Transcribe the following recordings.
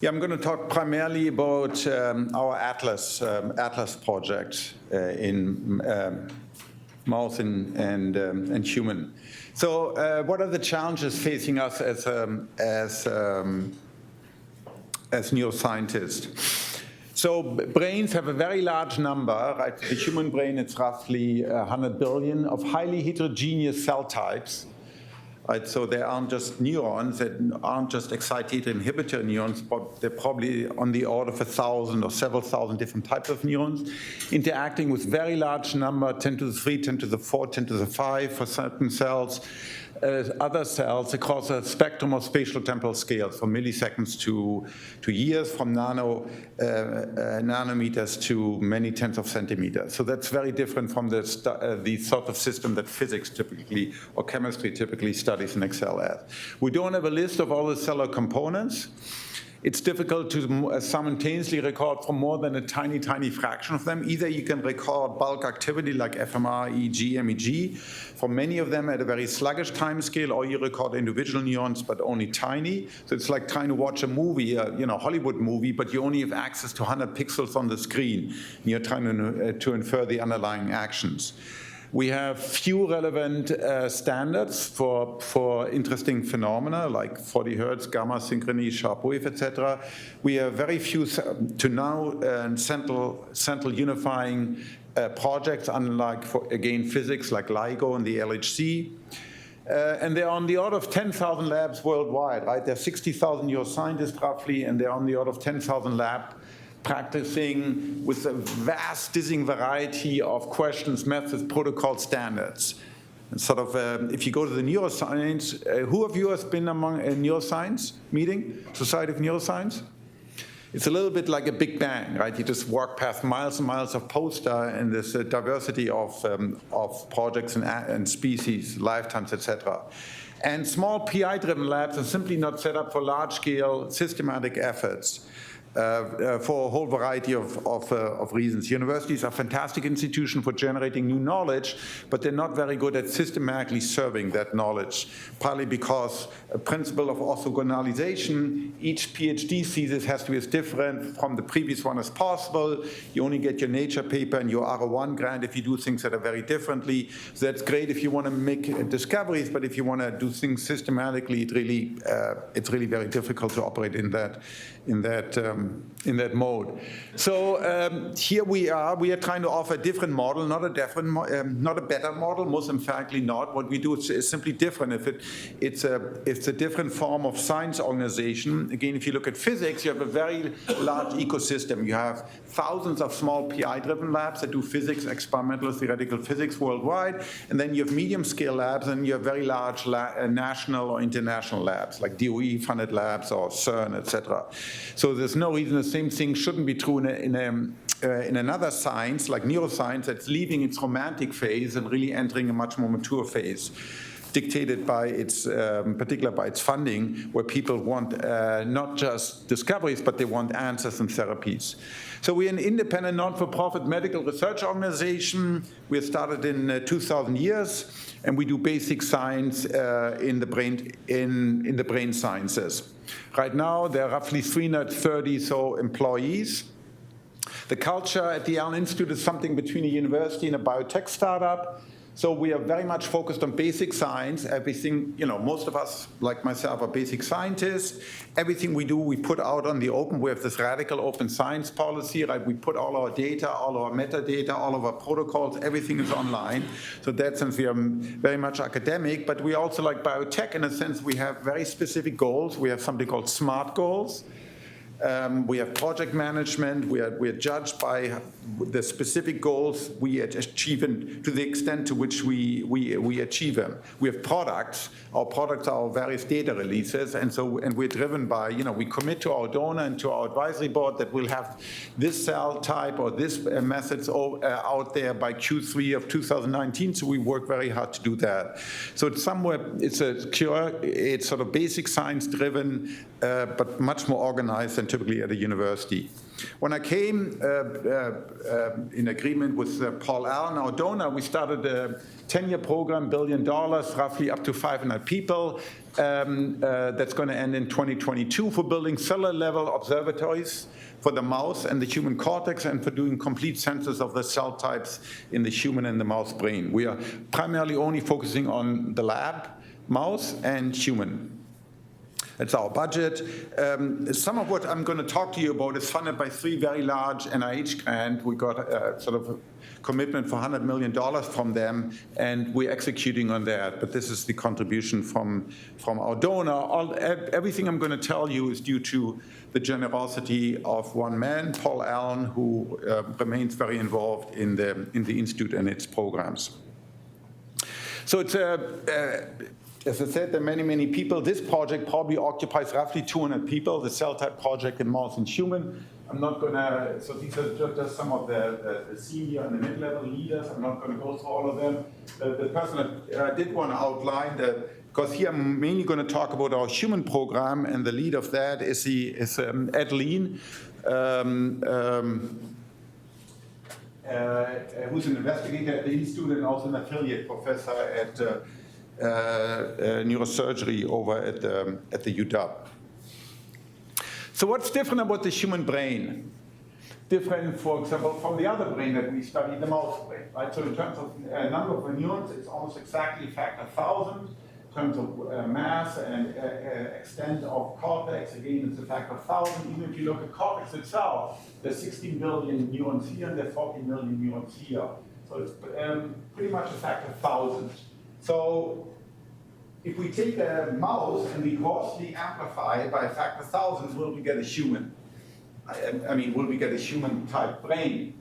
Yeah, I'm going to talk primarily about our Atlas project in mouse and human. So, what are the challenges facing us as neuroscientists? So, brains have a very large number, right? The human brain, it's roughly 100 billion of highly heterogeneous cell types. Right, so they aren't just neurons, they aren't just excitator inhibitor neurons, but they're probably on the order of 1,000 or several thousand different types of neurons, interacting with very large number, 10 to the 3, 10 to the 4, 10 to the 5 for certain cells, other cells across a spectrum of spatial temporal scales, from milliseconds to years, from nanometers to many tens of centimeters. So that's very different from the sort of system that physics typically or chemistry typically studies and excel at. We don't have a list of all the cellular components. It's difficult to simultaneously record for more than a tiny, tiny fraction of them. Either you can record bulk activity like fMR, EEG, MEG, for many of them at a very sluggish time scale, or you record individual neurons, but only tiny. So it's like trying to watch a movie, Hollywood movie, but you only have access to 100 pixels on the screen, and you're trying to infer the underlying actions. We have few relevant standards for interesting phenomena like 40 hertz, gamma synchrony, sharp wave, etc. We have very few to now central unifying projects, unlike physics like LIGO and the LHC. And they're on the order of 10,000 labs worldwide, right? There are 60,000 neuroscientists roughly, and they're on the order of 10,000 labs practicing with a vast, dizzying variety of questions, methods, protocols, standards. And sort of, if you go to the neuroscience, who of you has been among a neuroscience meeting, Society of Neuroscience? It's a little bit like a Big Bang, right? You just walk past miles and miles of poster and this diversity of projects and species, lifetimes, etc. And small PI-driven labs are simply not set up for large-scale systematic efforts. For a whole variety of reasons. Universities are fantastic institutions for generating new knowledge, but they're not very good at systematically serving that knowledge, partly because a principle of orthogonalization, each PhD thesis has to be as different from the previous one as possible. You only get your Nature paper and your R01 grant if you do things that are very differently. So that's great if you want to make discoveries, but if you want to do things systematically, it's really very difficult to operate in that mode. So here we are trying to offer a different model, not a better model, most emphatically not. What we do is simply different. It's a different form of science organization. Again, if you look at physics, you have a very large ecosystem. You have thousands of small PI-driven labs that do physics, experimental theoretical physics worldwide, and then you have medium-scale labs, and you have very large national or international labs, like DOE-funded labs or CERN, etc. So there's no reason the same thing shouldn't be true in another science, like neuroscience, that's leaving its romantic phase and really entering a much more mature phase, dictated by particularly by its funding, where people want not just discoveries, but they want answers and therapies. So we're an independent, non-for-profit medical research organization. We started in 2000 years, and we do basic science in the brain sciences. Right now, there are roughly 330 employees. The culture at the Allen Institute is something between a university and a biotech startup. So we are very much focused on basic science. Everything, most of us, like myself, are basic scientists. Everything we do, we put out on the open. We have this radical open science policy, right? We put all our data, all our metadata, all of our protocols, everything is online. So in that sense, we are very much academic, but we also, like biotech, in a sense, we have very specific goals. We have something called SMART goals. We have project management. We are judged by the specific goals we achieve and to the extent to which we achieve them. We have products. Our products are our various data releases, and we're driven by, we commit to our donor and to our advisory board that we'll have this cell type or this methods out there by Q3 of 2019. So we work very hard to do that. So it's sort of basic science driven, but much more organized and typically at a university. When I came in agreement with Paul Allen, our donor, we started a 10-year program, $1 billion, roughly up to 500 people. That's going to end in 2022 for building cellular-level observatories for the mouse and the human cortex and for doing complete census of the cell types in the human and the mouse brain. We are primarily only focusing on the lab, mouse, and human. That's our budget. Some of what I'm going to talk to you about is funded by 3 very large NIH grants. We got a sort of a commitment for $100 million from them, and we're executing on that. But this is the contribution from our donor. Everything I'm going to tell you is due to the generosity of one man, Paul Allen, who remains very involved in the Institute and its programs. So it's as I said, there are many, many people. This project probably occupies roughly 200 people, the cell type project in mouse and human. I'm not going to, so these are just some of the senior and the mid-level leaders. I'm not going to go through all of them. The person that I did want to outline, because here I'm mainly going to talk about our human program, and the lead of that is Ed Lean, who's an investigator at the Institute and also an affiliate professor at neurosurgery over at the UW. So what's different about the human brain? Different, for example, from the other brain that we study, the mouse brain, right? So in terms of number of neurons, it's almost exactly factor 1,000. In terms of mass and extent of cortex, again, it's a factor 1,000. Even if you look at cortex itself, there's 16 billion neurons here and there's 14 million neurons here. So it's pretty much a factor 1,000. So if we take a mouse and we grossly amplify it by a factor 1,000, will we get a human? I mean, will we get a human-type brain?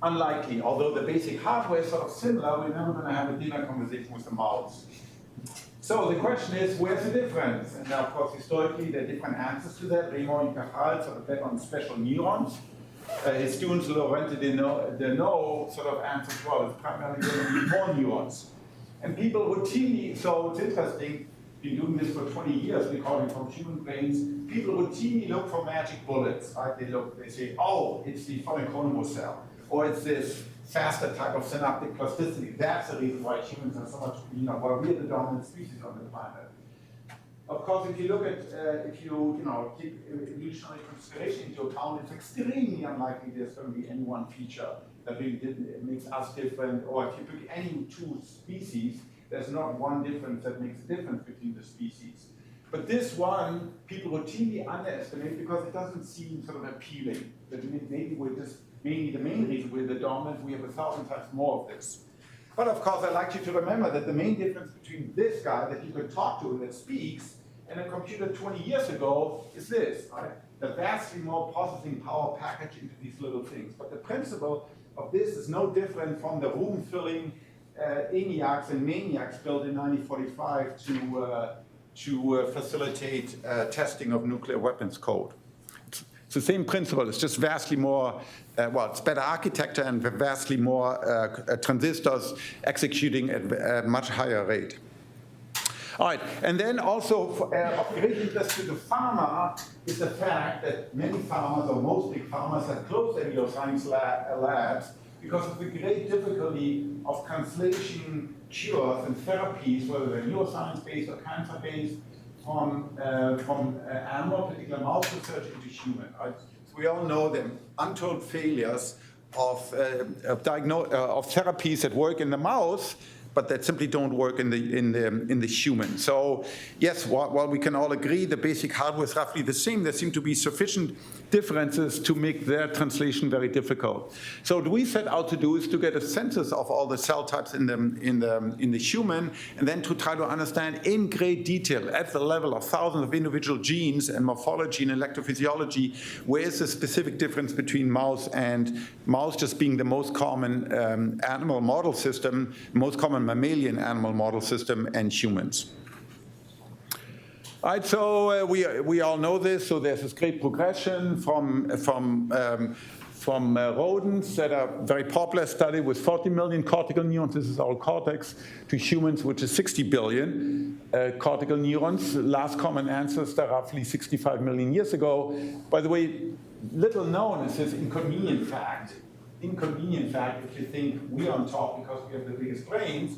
Unlikely. Although the basic hardware is sort of similar, we're never going to have a dinner conversation with a mouse. So the question is, where's the difference? And of course, historically, there are different answers to that. Raymond Cajal sort of bet on special neurons. His students, Laurent de No, sort of answered, well, it's primarily going to be more neurons. And people routinely, so it's interesting, been doing this for 20 years, recording from human brains, people routinely look for magic bullets, right? They say, oh, it's the phonochronomos cell, or it's this faster type of synaptic plasticity. That's the reason why humans are so much, why we're the dominant species on the planet. Of course, if you look at, if you take evolutionary consideration into account, it's extremely unlikely there's going to be any one feature that really makes us different, or if you pick any 2 species, there's not one difference that makes a difference between the species. But this one, people routinely underestimate because it doesn't seem sort of appealing. That maybe we're just, mainly the main reason we're the dominant, we have 1,000 times more of this. But of course, I'd like you to remember that the main difference between this guy that you can talk to and that speaks and a computer 20 years ago is this, right? The vastly more processing power packaged into these little things. But the principle of this is no different from the room-filling ENIACs and MANIACs built in 1945 to facilitate testing of nuclear weapons code. It's the same principle. It's just vastly more, well, it's better architecture and vastly more transistors executing at a much higher rate. All right, and then also of great interest to the pharma is the fact that many pharmas, or most big pharmas, have closed their neuroscience labs because of the great difficulty of translation cures and therapies, whether they're neuroscience-based or cancer-based, from animal, particularly mouse research, into human. Right? So we all know the untold failures of therapies that work in the mouse, but that simply don't work in the human. So yes, while we can all agree the basic hardware is roughly the same, there seem to be sufficient differences to make their translation very difficult. So what we set out to do is to get a census of all the cell types in the human, and then to try to understand in great detail at the level of thousands of individual genes and morphology and electrophysiology, where is the specific difference between mouse just being the most common animal model system, most common mammalian animal model system, and humans. All right, so we all know this. So there's this great progression from rodents that are very popular study with 40 million cortical neurons, this is our cortex, to humans, which is 60 billion cortical neurons. Last common ancestor roughly 65 million years ago. By the way, little known is this inconvenient fact. Inconvenient fact, if you think we're on top because we have the biggest brains,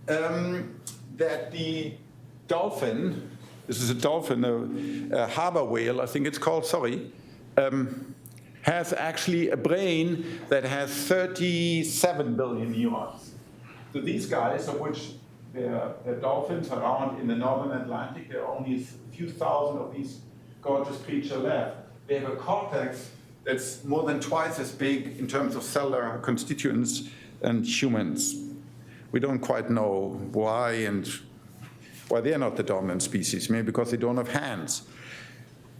that the dolphin, this is a dolphin, a harbor whale, I think it's called, sorry, has actually a brain that has 37 billion neurons. So these guys, of which there are dolphins around in the northern Atlantic, there are only a few thousand of these gorgeous creatures left. They have a cortex that's more than twice as big in terms of cellular constituents than humans. We don't quite know why and why they're not the dominant species, maybe because they don't have hands.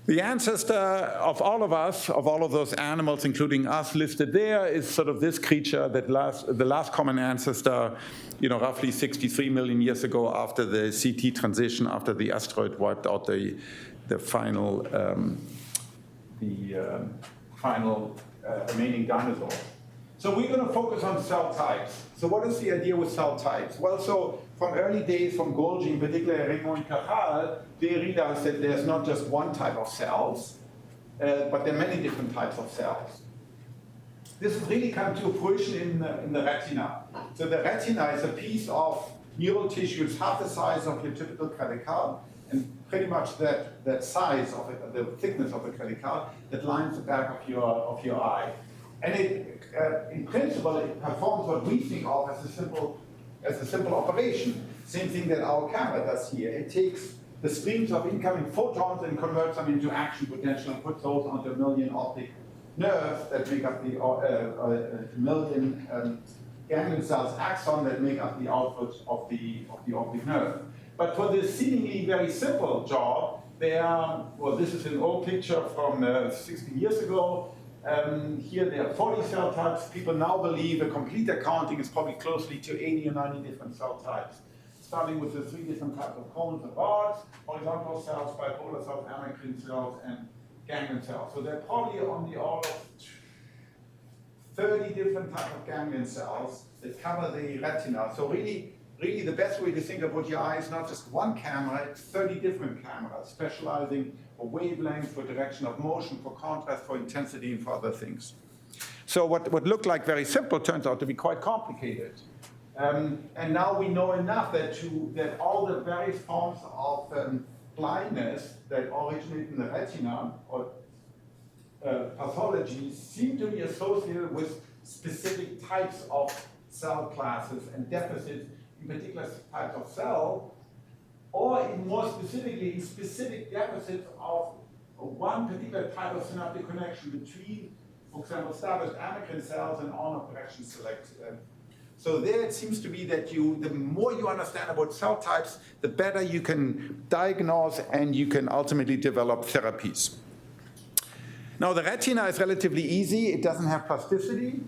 The ancestor of all of us, of all of those animals, including us listed there, is sort of this creature that the last common ancestor, roughly 63 million years ago after the CT transition, after the asteroid wiped out the final remaining dinosaurs. So we're going to focus on cell types. So what is the idea with cell types? Well, so from early days, from Golgi, in particular Raymond Cajal, they realized that there's not just one type of cells, but there are many different types of cells. This has really come to fruition in the retina. So the retina is a piece of neural tissue. It's half the size of your typical cranicle, and pretty much that size of it, the thickness of the cranicle, that lines the back of your eye. And it, in principle, it performs what we think of as a simple operation. Same thing that our camera does here. It takes the streams of incoming photons and converts them into action potential and puts those onto a million optic nerves that make up the a million ganglion cells axon that make up the output of the optic nerve. But for this seemingly very simple job, this is an old picture from 60 years ago. Here there are 40 cell types. People now believe a complete accounting is probably closely to 80 or 90 different cell types. Starting with the 3 different types of cones and bars, horizontal cells, bipolar cells, amacrine cells, and ganglion cells. So they're probably on the order of 30 different types of ganglion cells that cover the retina. So really the best way to think about your eye is not just one camera, it's 30 different cameras, specializing for wavelength, for direction of motion, for contrast, for intensity, and for other things. So what looked like very simple turns out to be quite complicated. And now we know enough that all the various forms of blindness that originate in the retina or pathologies seem to be associated with specific types of cell classes and deficits in particular types of cell, or in more specifically, in specific deficits of one particular type of synaptic connection between, for example, established amacrine cells and on-off-direction select. So there it seems to be that the more you understand about cell types, the better you can diagnose and you can ultimately develop therapies. Now the retina is relatively easy. It doesn't have plasticity.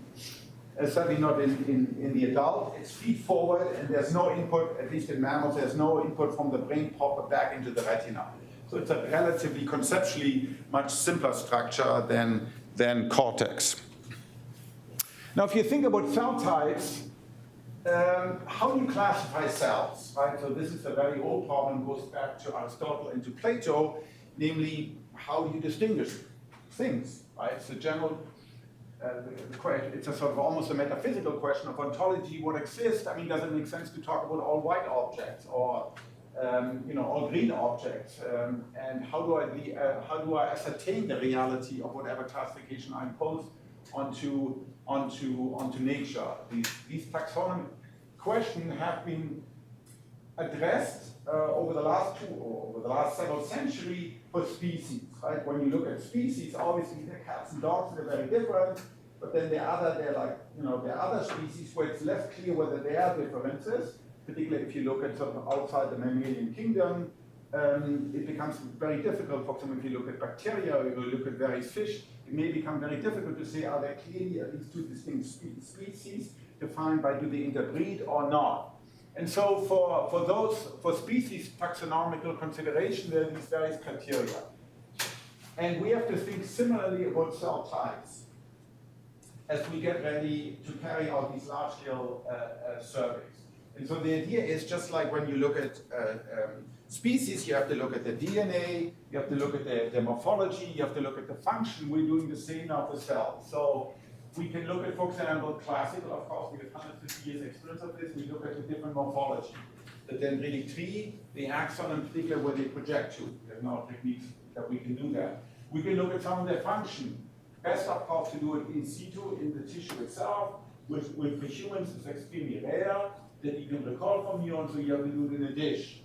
Certainly not in the adult. It's feed forward and there's no input, at least in mammals, there's no input from the brain proper back into the retina. So it's a relatively conceptually much simpler structure than cortex. Now if you think about cell types, how do you classify cells, right? So this is a very old problem, goes back to Aristotle and to Plato, namely how do you distinguish things, right? It's a general it's a sort of almost a metaphysical question of ontology, what exists. I mean, does it make sense to talk about all white objects or all green objects? And how do I ascertain the reality of whatever classification I impose onto nature? These taxonomic questions have been addressed over the last several centuries for species, right? When you look at species, obviously they're cats and dogs, they're very different, but then there are other species where it's less clear whether there are differences, particularly if you look at sort of outside the mammalian kingdom. It becomes very difficult. For example, if you look at bacteria or you look at various fish, it may become very difficult to say, are there clearly at least two distinct species defined by do they interbreed or not? And so for species taxonomical consideration, there are these various criteria. And we have to think similarly about cell types. as we get ready to carry out these large-scale surveys. And so the idea is just like when you look at species, you have to look at the DNA, you have to look at the morphology, you have to look at the function. We're doing the same now for cells. So we can look at, for example, classical, of course, we have 150 years experience of this. We look at the different morphology. The dendritic tree, the axon in particular, where they project to. There's now techniques that we can do that. We can look at some of their function. Best, of course, to do it in situ, in the tissue itself. With for humans, it's extremely rare that you can recall from neurons, so you have to do it in a dish,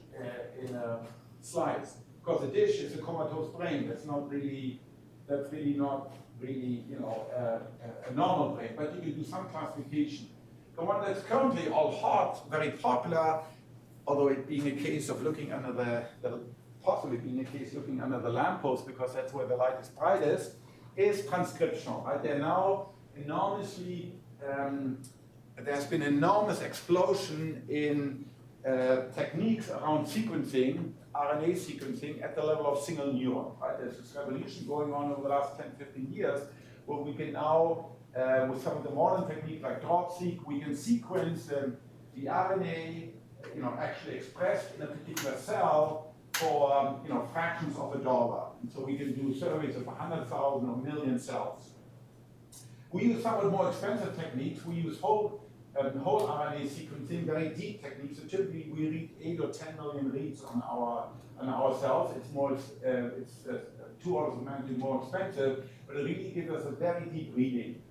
in a slice. Because a dish is a comatose brain. That's really not really, a normal brain, but you can do some classification. The one that's currently all hot, very popular, although it being a case of looking under possibly being a case looking under the lamppost because that's where the light is brightest, is transcriptional. Right? They're now enormously, there's been an enormous explosion in techniques around sequencing, RNA sequencing at the level of single neuron. Right? There's this revolution going on over the last 10, 15 years where we can now, with some of the modern techniques like dot-seq, we can sequence the RNA actually expressed in a particular cell for fractions of a dollar. And so we can do surveys of 100,000 or million cells. We use somewhat more expensive techniques. We use whole RNA sequencing, very deep techniques. So typically we read 8 or 10 million reads on our cells. It's 2 orders of magnitude more expensive, but it really gives us a very deep reading.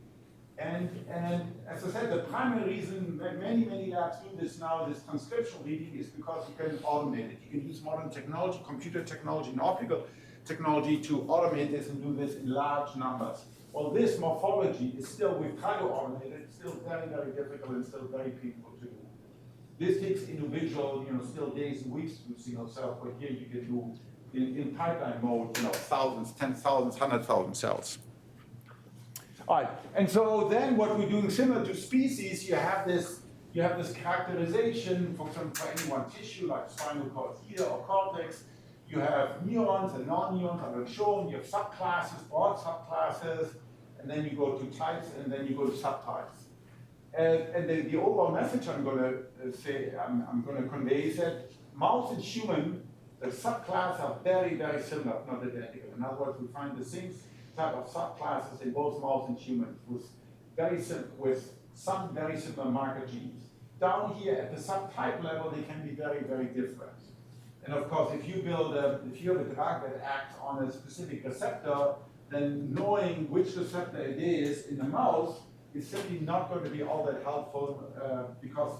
And as I said, the primary reason that many labs do this now, this transcriptional reading, is because you can automate it. You can use modern technology, computer technology, and optical technology to automate this and do this in large numbers. Well, this morphology is still, we've tried to automate it, it's still very, very difficult and still very painful to do. This takes individual, still days and weeks to do single cells, but here you can do in pipeline mode, thousands, 10,000, 100,000 cells. All right, and so then what we're doing similar to species, you have this characterization, for example, for any one tissue, like spinal cord here or cortex. You have neurons and non-neurons, I've already shown. You have subclasses, broad subclasses, and then you go to types, and then you go to subtypes. And the overall message I'm going to convey is that mouse and human, the subclasses are very, very similar, not identical. In other words, we find the same type of subclasses in both mouse and humans with some very similar marker genes. Down here at the subtype level, they can be very, very different. And of course, if you have a drug that acts on a specific receptor, then knowing which receptor it is in the mouse is simply not going to be all that helpful because,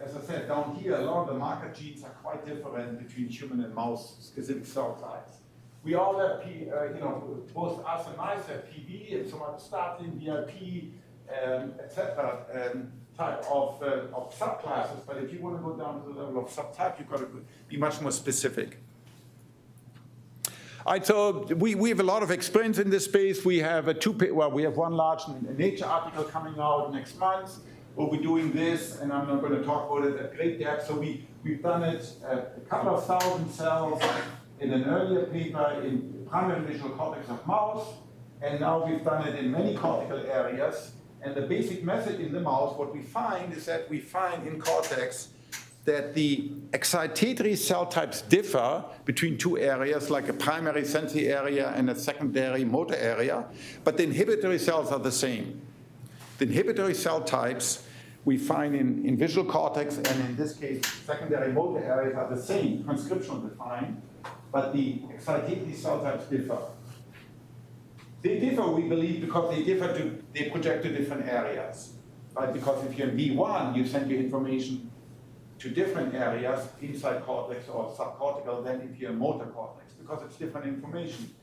as I said, down here, a lot of the marker genes are quite different between human and mouse specific cell types. We all have, both us and mice have PV and some starting VIP, etc. Type of subclasses, but if you want to go down to the level of subtype, you've got to be much more specific. All right, so we have a lot of experience in this space. We have we have one large Nature article coming out next month. We'll be doing this, and I'm not going to talk about it at great depth. So we've done it a couple of thousand cells in an earlier paper in primary visual cortex of mouse, and now we've done it in many cortical areas. And the basic message in the mouse, what we find is that we find in cortex that the excitatory cell types differ between two areas, like a primary sensory area and a secondary motor area, but the inhibitory cells are the same. The inhibitory cell types we find in visual cortex, and in this case, secondary motor areas are the same, transcriptional defined, but the excitatory cell types differ. They differ, we believe, because they project to different areas, right? Because if you're in V1, you send your information to different areas inside cortex or subcortical than if you're in motor cortex, because it's different information.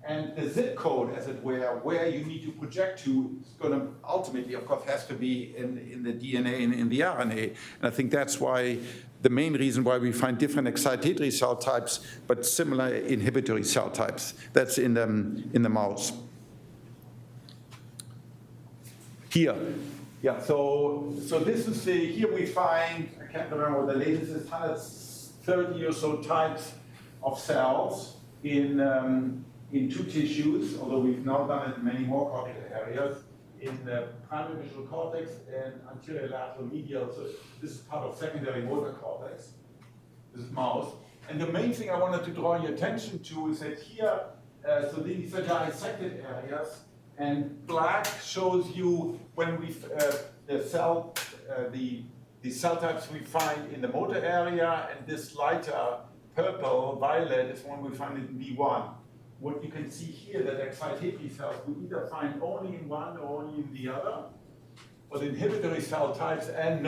And the zip code, as it were, where you need to project to, is going to ultimately, of course, has to be in the DNA and in the RNA. And I think that's why the main reason why we find different excitatory cell types, but similar inhibitory cell types. That's in the mouse. Here, yeah. So this is here we find, I can't remember what the latest is, 130 or so types of cells in two tissues, although we've now done it in many more cortical areas, in the primary visual cortex and anterior lateral medial. So this is part of secondary motor cortex. This is mouse. And the main thing I wanted to draw your attention to is that here, so these are dissected areas, and black shows you when we the cell types we find in the motor area, and this lighter purple, violet is one we find in V1. What you can see here, that excitatory cells we either find only in one or only in the other, but inhibitory cell types and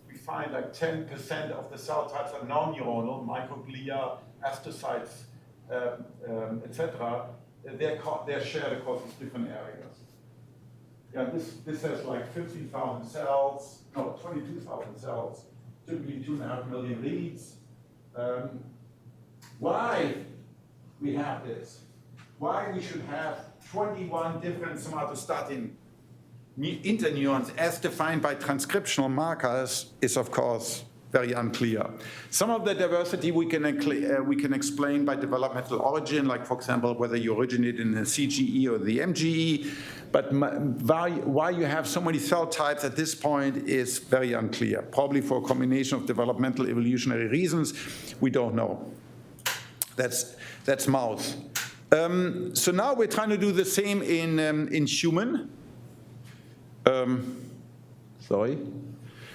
we find like 10% of the cell types are non-neuronal, microglia, astrocytes, etc. They're shared across these different areas. Yeah, this has like 15,000 cells, no, 22,000 cells, typically 2.5 million reads. Why we have this? Why we should have 21 different somatostatin interneurons as defined by transcriptional markers is, of course, very unclear. Some of the diversity we can explain by developmental origin, like, for example, whether you originate in the CGE or the MGE, but why you have so many cell types at this point is very unclear, probably for a combination of developmental evolutionary reasons. We don't know. That's mouse. So now we're trying to do the same in human.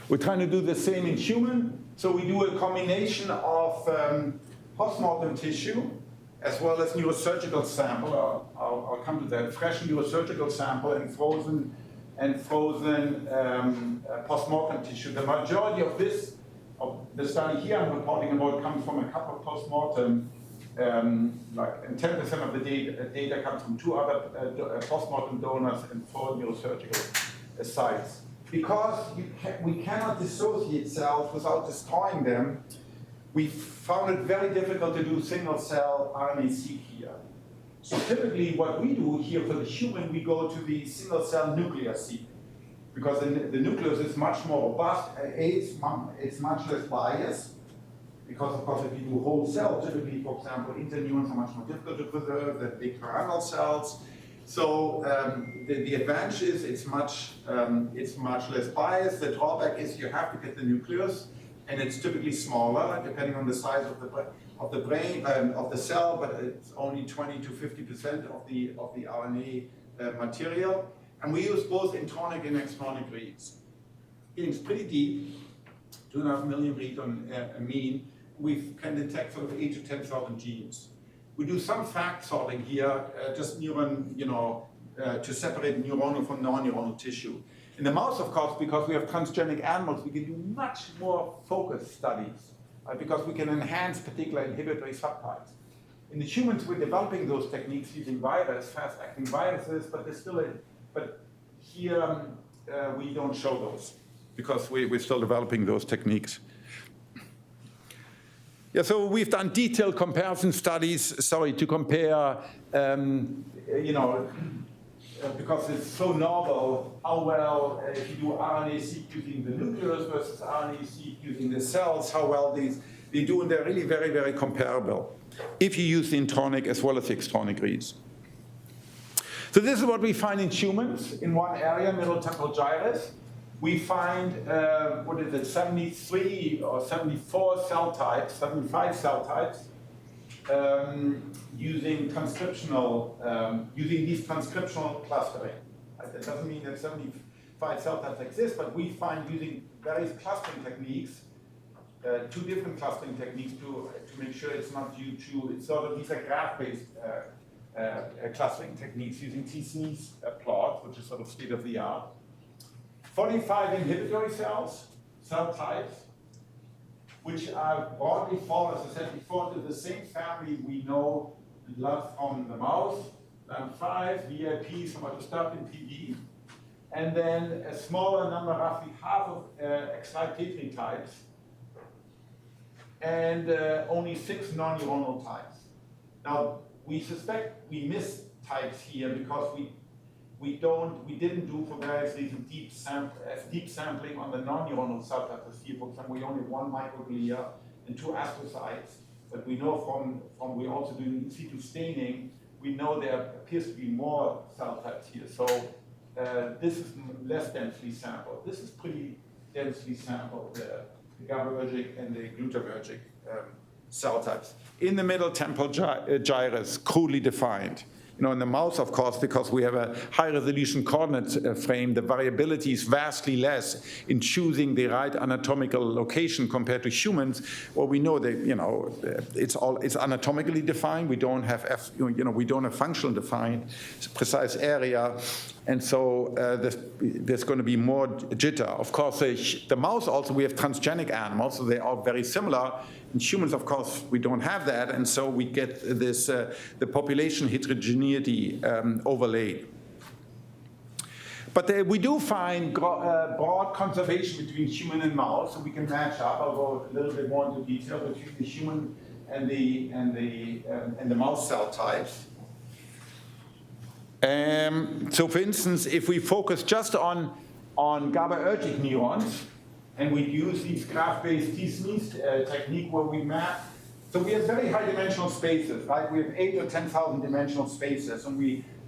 We're trying to do the same in human. So we do a combination of postmortem tissue as well as neurosurgical sample. I'll come to that. Fresh neurosurgical sample and frozen postmortem tissue. The majority of the study here I'm reporting about comes from a couple of postmortem. And 10% of the data comes from 2 other postmortem donors and 4 neurosurgical sites. Because we cannot dissociate cells without destroying them, we found it very difficult to do single-cell RNA-seq here. So typically what we do here for the human, we go to the single-cell nuclear-seq. Because the nucleus is much more robust, it's much less biased. Because, of course, if you do whole cell, typically, for example, interneurons are much more difficult to preserve than big pyramidal cells. So the advantage is it's much less biased. The drawback is you have to get the nucleus, and it's typically smaller, depending on the size of the brain of the cell, but it's only 20 to 50% of the RNA material. And we use both intronic and extronic reads. It's pretty deep, 2.5 million reads on a mean. We can detect sort of 8 to 10,000 genes. We do some fact sorting here, just neuron, to separate neuronal from non-neuronal tissue. In the mouse, of course, because we have transgenic animals, we can do much more focused studies, because we can enhance particular inhibitory subtypes. In the humans, we're developing those techniques using fast-acting viruses, but here we don't show those because we're still developing those techniques. Yeah, so we've done detailed comparison studies, to compare, because it's so novel, how well, if you do RNA-seq using the nucleus versus RNA-seq using the cells, how well they do, and they're really very, very comparable if you use the intronic as well as the extronic reads. So this is what we find in humans in one area, middle temporal gyrus. We find, 73 or 74 cell types, 75 cell types, using these transcriptional clustering. That doesn't mean that 75 cell types exist, but we find using various clustering techniques, 2 different clustering techniques to make sure it's not due to, these are graph-based clustering techniques using T-SNEE's plot, which is sort of state of the art. 45 inhibitory cell types, which are broadly fall, as I said before, to the same family we know from the mouse, LAMP5, VIP, somatostatin, PD, and then a smaller number, roughly half of excitatory types, and only 6 non-neuronal types. Now, we suspect we missed types here because we didn't do, for various reasons, deep sampling on the non-neuronal subtypes here. For example, we only have 1 microglia and 2 astrocytes, but we know from we also do in situ staining, we know there appears to be more cell types here. So this is less densely sampled. This is pretty densely sampled, the GABAergic and the glutamatergic cell types. In the middle, temporal gyrus, crudely defined. In the mouse, of course, because we have a high-resolution coordinate frame, the variability is vastly less in choosing the right anatomical location compared to humans. Well, we know that it's anatomically defined. We don't have we don't have functional defined precise area, and so there's going to be more jitter. Of course, the mouse also, we have transgenic animals, so they are very similar. In humans, of course, we don't have that, and so we get this the population heterogeneity overlaid. But we do find broad conservation between human and mouse, so we can match up. I'll go a little bit more into detail between the human and the mouse cell types. So, for instance, if we focus just on GABAergic neurons, and we use these graph-based T-SNEEZ technique where we map. So we have very high dimensional spaces, right? We have 8,000 or 10,000 dimensional spaces, and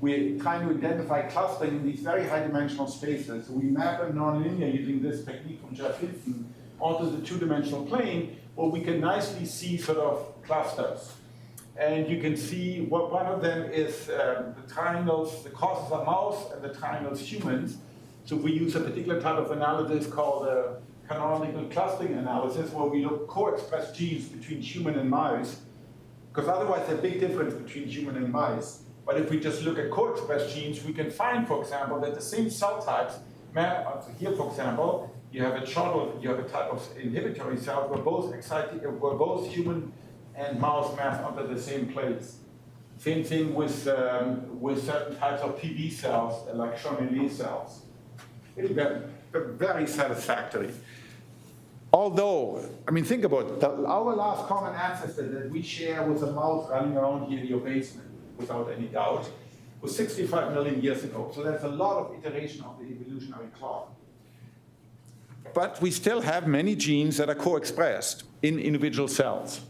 we're trying to identify clustering in these very high dimensional spaces. So we map them nonlinear using this technique from Jeff Hinton onto the two-dimensional plane, where we can nicely see sort of clusters. And you can see what one of them is the triangles, the causes are mouse, and the triangles humans. So we use a particular type of analysis called canonical clustering analysis, where we look co-expressed genes between human and mouse, because otherwise there's a big difference between human and mice. But if we just look at co-expressed genes, we can find, for example, that the same cell types map. Here, for example, you have a type of inhibitory cells where both human and mouse map onto the same place. Same thing with certain types of PB cells, like Schonelier cells. It's very satisfactory. Although, I mean, think about it. Our last common ancestor that we share with a mouse running around here in your basement, without any doubt, was 65 million years ago. So there's a lot of iteration of the evolutionary clock. But we still have many genes that are co-expressed in individual cells.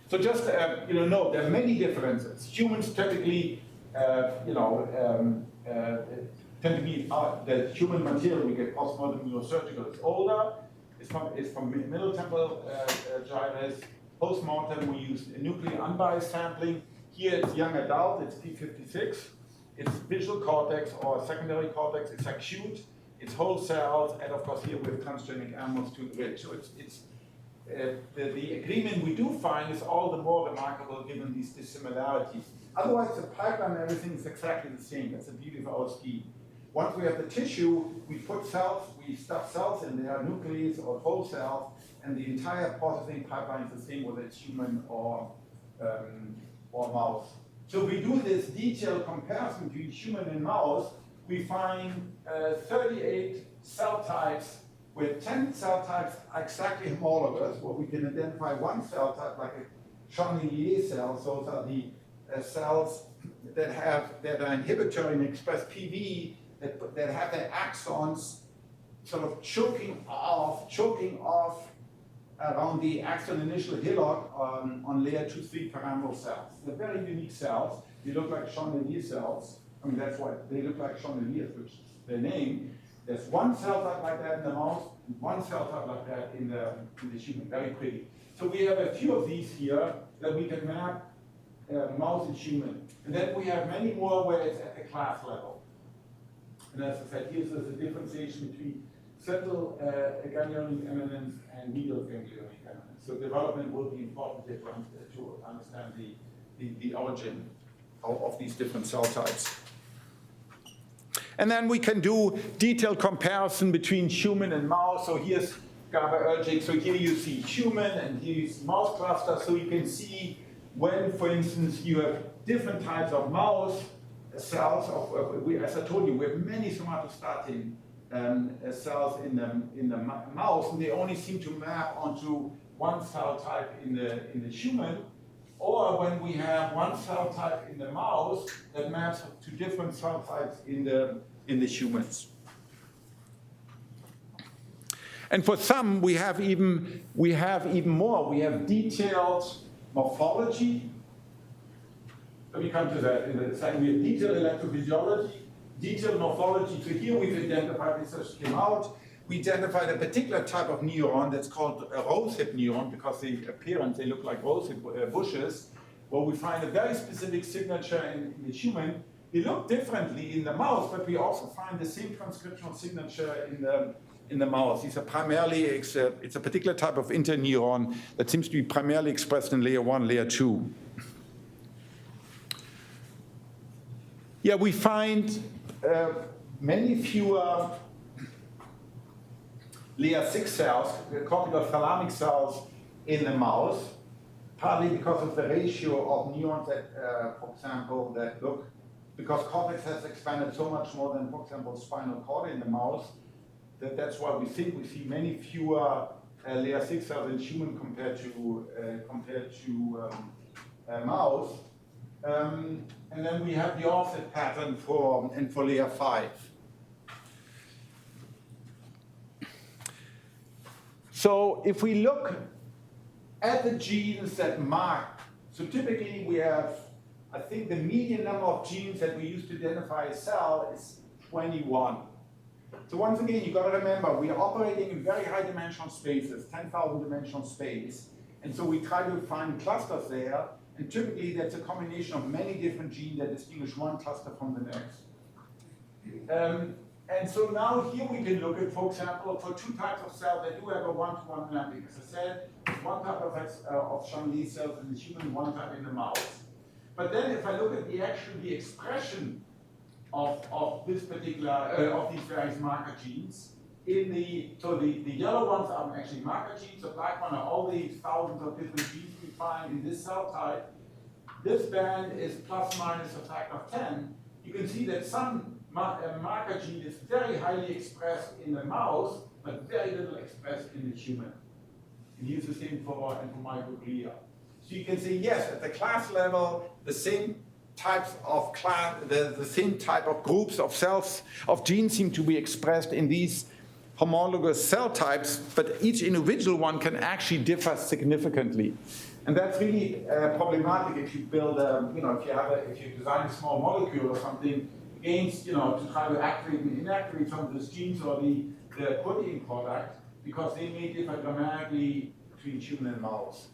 So just note, there are many differences. Humans typically, tend to be the human material we get postmortem neurosurgical is older. It's from middle temporal gyrus. Postmortem we use nuclear unbiased sampling. Here it's young adult. It's P56. It's visual cortex or secondary cortex. It's acute. It's whole cells, and of course here we have transgenic animals to enrich. So it's the agreement we do find is all the more remarkable given these dissimilarities. Otherwise, the pipeline and everything is exactly the same. That's the beauty of our scheme. Once we have the tissue, we put cells, we stuff cells in there, nucleus or whole cells, and the entire processing pipeline is the same whether it's human or mouse. So we do this detailed comparison between human and mouse. We find 38 cell types with 10 cell types exactly homologous, where we can identify one cell type like a Schonelier cells. Those are the cells that are inhibitory and express PV that have their axons sort of choking off around the axon initial hillock on layer 2-3 pyramidal cells. They're very unique cells. They look like Schonelier cells. I mean, that's why they look like Schoneliers, which is their name. There's one cell type like that in the mouse, and one cell type like that in the human. Very pretty. So we have a few of these here that we can map mouse and human. And then we have many more where it's at the class level. And as I said, here's the differentiation between central ganglionic eminence and medial ganglionic eminence. So development will be important to understand the origin of these different cell types. And then we can do detailed comparison between human and mouse. So here's GABAergic. So here you see human and here you see mouse cluster. So you can see when, for instance, you have different types of mouse cells. As I told you, we have many somatostatin cells in the mouse, and they only seem to map onto one cell type in the human. Or when we have one cell type in the mouse that maps to different cell types in the humans. And for some, we have even more. We have detailed morphology. Let me come to that in a second. We have detailed electrophysiology. detailed morphology. So here we've identified, this just came out, we identified a particular type of neuron that's called a rosehip neuron, because the appearance, they look like rosehip bushes, where we find a very specific signature in the human. They look differently in the mouse, but we also find the same transcriptional signature in the mouse. These are primarily, it's a particular type of interneuron that seems to be primarily expressed in layer 1, layer 2. Yeah, we find many fewer layer 6 cells, cortical thalamic cells in the mouse, partly because of the ratio of neurons that, for example, that look, because cortex has expanded so much more than, for example, spinal cord in the mouse, that's why we think we see many fewer layer 6 cells in human compared to mouse. And then we have the offset pattern for layer 5. So if we look at the genes that mark, so typically we have, I think the median number of genes that we use to identify a cell is 21. So once again, you've got to remember, we are operating in very high dimensional spaces, 10,000 dimensional space. And so we try to find clusters there. And typically that's a combination of many different genes that distinguish one cluster from the next. And so now here we can look at, for example, for two types of cells that do have a one-to-one mapping. As I said, one type of Shanghai cells in the human, one type in the mouse. But then if I look at the expression of this particular, of these various marker genes, so the yellow ones are actually marker genes, the black one are all these thousands of different genes we find in this cell type. This band is plus minus a factor of 10. You can see that some marker gene is very highly expressed in the mouse, but very little expressed in the human. And here's the same for microglia. So you can say, yes, at the class level, the same types of the same type of groups of cells, of genes seem to be expressed in these homologous cell types, but each individual one can actually differ significantly. And that's really problematic if you build if you design a small molecule or something against, to try to activate and inactivate some of these genes or the protein product, because they may differ dramatically between human and mouse.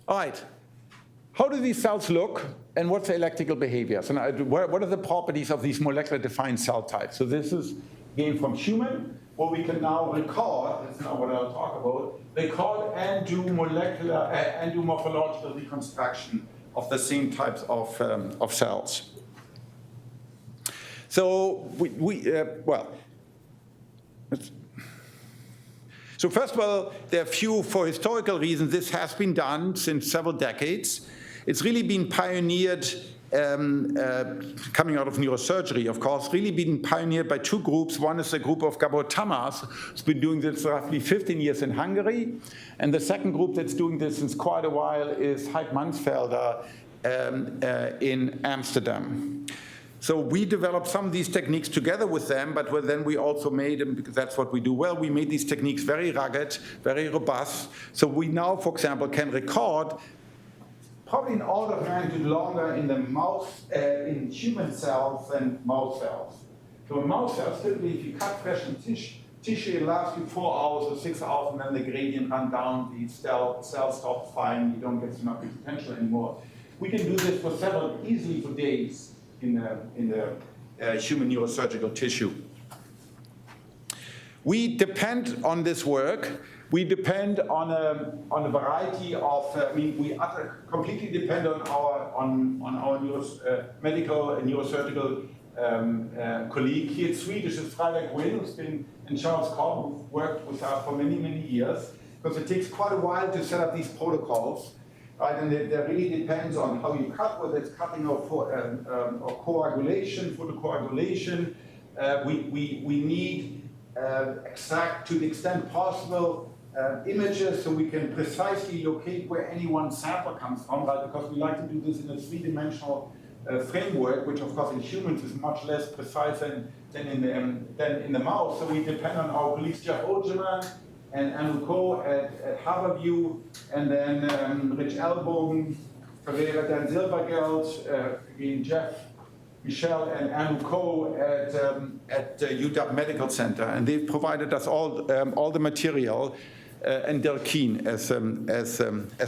All right, how do these cells look and what's the electrical behaviors? And what are the properties of these molecular defined cell types? So this is again from human, where we can now record, that's not what I'll talk about, record and do morphological reconstruction of the same types of cells. So so first of all, there are few, for historical reasons, this has been done since several decades. It's really been pioneered, coming out of neurosurgery, of course, really been pioneered by two groups. One is a group of Gabor Tamas, who's been doing this roughly 15 years in Hungary. And the second group that's doing this since quite a while is Heid Mansfelder in Amsterdam. So we developed some of these techniques together with them, but then we also made them, because that's what we do well, we made these techniques very rugged, very robust. So we now, for example, can record probably an order of magnitude longer in the mouse, in human cells than mouse cells. So in mouse cells, typically if you cut fresh tissue, it lasts you 4 hours or 6 hours, and then the gradient runs down, the cell stops firing, you don't get synaptic potential anymore. We can do this easily for days in the human neurosurgical tissue. We depend on this work. We depend on a variety of. We completely depend on our medical and neurosurgical colleague here. It's Swedish, it's Fredrik Will, who's been in Charles Koch, who've worked with us for many, many years, because it takes quite a while to set up these protocols. Right, and it really depends on how you cut, whether it's cutting or coagulation, photocoagulation. We need exact, to the extent possible, images so we can precisely locate where any one sample comes from, right? Because we like to do this in a three-dimensional framework, which of course in humans is much less precise than in the mouse. So we depend on our colleagues Jeff Ogerman and Andrew Koch at Harborview, and then Rich Ellbogen Pereira, Dan Silvergeld, again Jeff, Michelle, and Andrew Koch at UW Medical Center, and they've provided us all the material, and they're keen as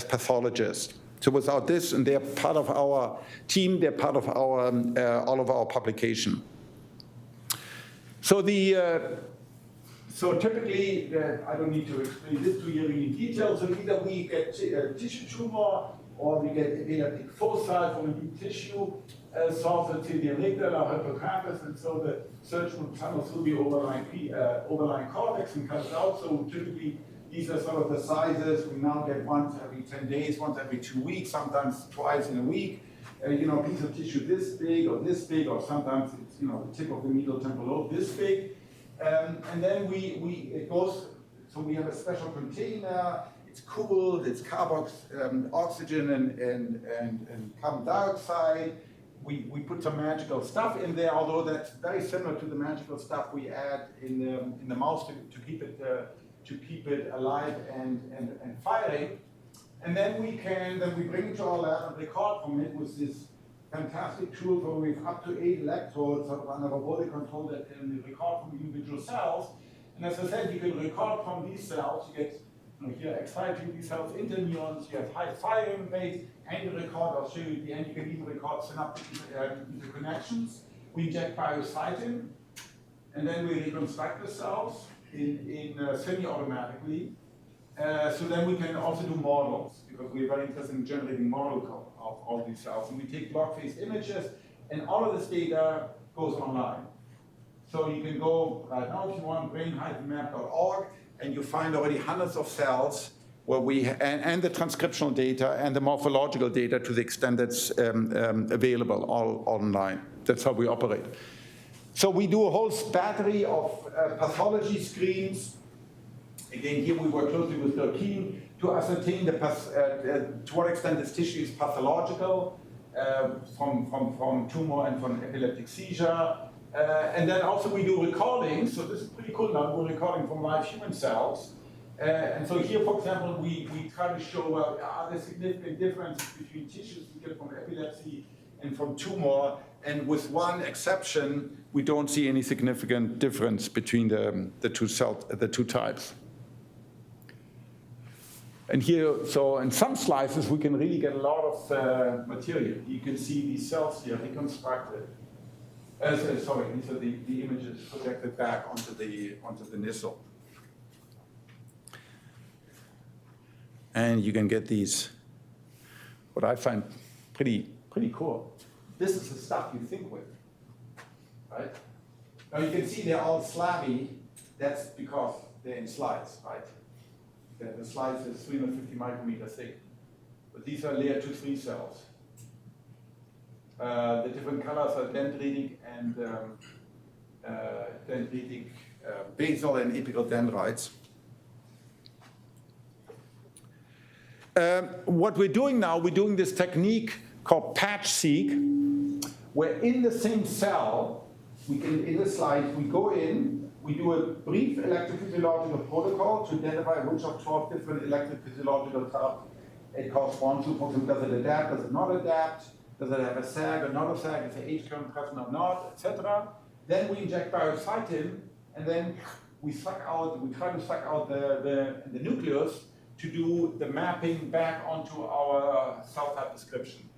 pathologists. So without this, and they're part of our team, they're part of our all of our publication. So so typically, I don't need to explain this to you in detail. So either we get tissue tumor, or we get epileptic foci from a deep tissue source until the amygdala or hippocampus, and so the surgeon tunnels through the overlying cortex and cuts it out. So typically, these are sort of the sizes. We now get once every 10 days, once every 2 weeks, sometimes twice in a week. A piece of tissue this big, or sometimes it's the tip of the medial temporal lobe this big. And then it goes. So we have a special container. It's cooled. It's oxygen and carbon dioxide. We put some magical stuff in there, although that's very similar to the magical stuff we add in the mouse to keep it alive and firing. And then we bring it to our lab and record from it with this fantastic tool where we have up to 8 electrodes under robotic control that can record from individual cells. And as I said, you can record from these cells. You get here exciting these cells, interneurons, you have high firing rates, and you record, I'll show you at the end, you can even record synaptic interconnections. We inject biocytin, and then we reconstruct the cells in semi-automatically. So then we can also do models, because we're very interested in generating models of all these cells. And we take block-based images, and all of this data goes online. So you can go right now if you want, brain-map.org, and you find already hundreds of cells where and the transcriptional data and the morphological data to the extent that's available all online. That's how we operate. So we do a whole battery of pathology screens. Again, here we work closely with their team to ascertain to what extent this tissue is pathological from tumor and from epileptic seizure. And then also we do recordings. So this is pretty cool now. We're recording from live human cells. And so here, for example, we try to show, are there significant differences between tissues we get from epilepsy and from tumor? And with one exception, we don't see any significant difference between the two types. And here, so in some slices, we can really get a lot of material. You can see these cells here reconstructed. Sorry, these are the images projected back onto the nissle. And you can get these, what I find pretty cool. This is the stuff you think with, right? Now you can see they're all slabby. That's because they're in slides, right? The slice is 350 micrometers thick. But these are layer 2-3 cells. The different colors are dendritic and basal and apical dendrites. What we're doing now, we're doing this technique called patch-seq, where in the same cell, in the slide, we go in, we do a brief electrophysiological protocol to identify which of 12 different electrophysiological types it corresponds to. For example, does it adapt, does it not adapt? Does it have a sag or not a sag? Is the H current present or not, etc. Then we inject biocytin, and then we try to suck out the nucleus to do the mapping back onto our cell type description.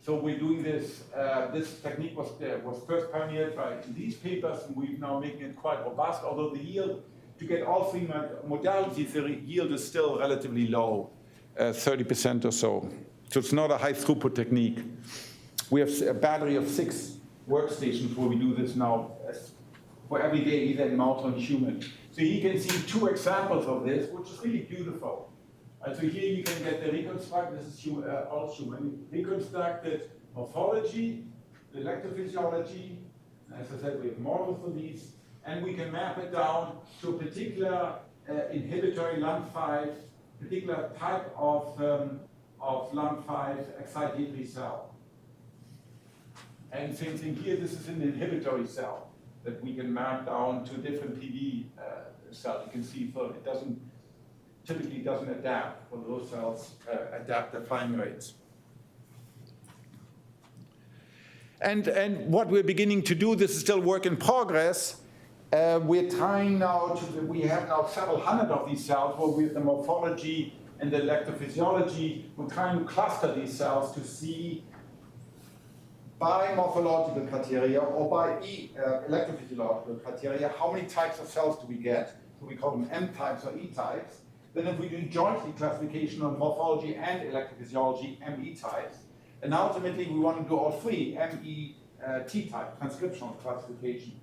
So we're doing this. This technique was first pioneered by these papers, and we're now making it quite robust. Although the yield to get all 3 modalities, the yield is still relatively low, 30% or so. So it's not a high throughput technique. We have a battery of 6 workstations where we do this now for every day, either in mouse or in human. So you can see 2 examples of this, which is really beautiful. So here you can get the reconstruct, this is all human, reconstructed morphology, the electrophysiology. As I said, we have models for these, and we can map it down to a particular inhibitory LAMP5, particular type of LAMP5 excitatory cell. And same thing here, this is an inhibitory cell that we can map down to different PV cells. You can see it doesn't typically doesn't adapt, or those cells adapt their firing rates. And what we're beginning to do, this is still work in progress, we're trying now we have now several hundred of these cells where with the morphology and the electrophysiology, we're trying to cluster these cells to see by morphological criteria or by electrophysiological criteria, how many types of cells do we get? So we call them M types or E types. Then if we do jointly classification on morphology and electrophysiology, ME types. And ultimately, we want to do all three, MET type, transcriptional classification.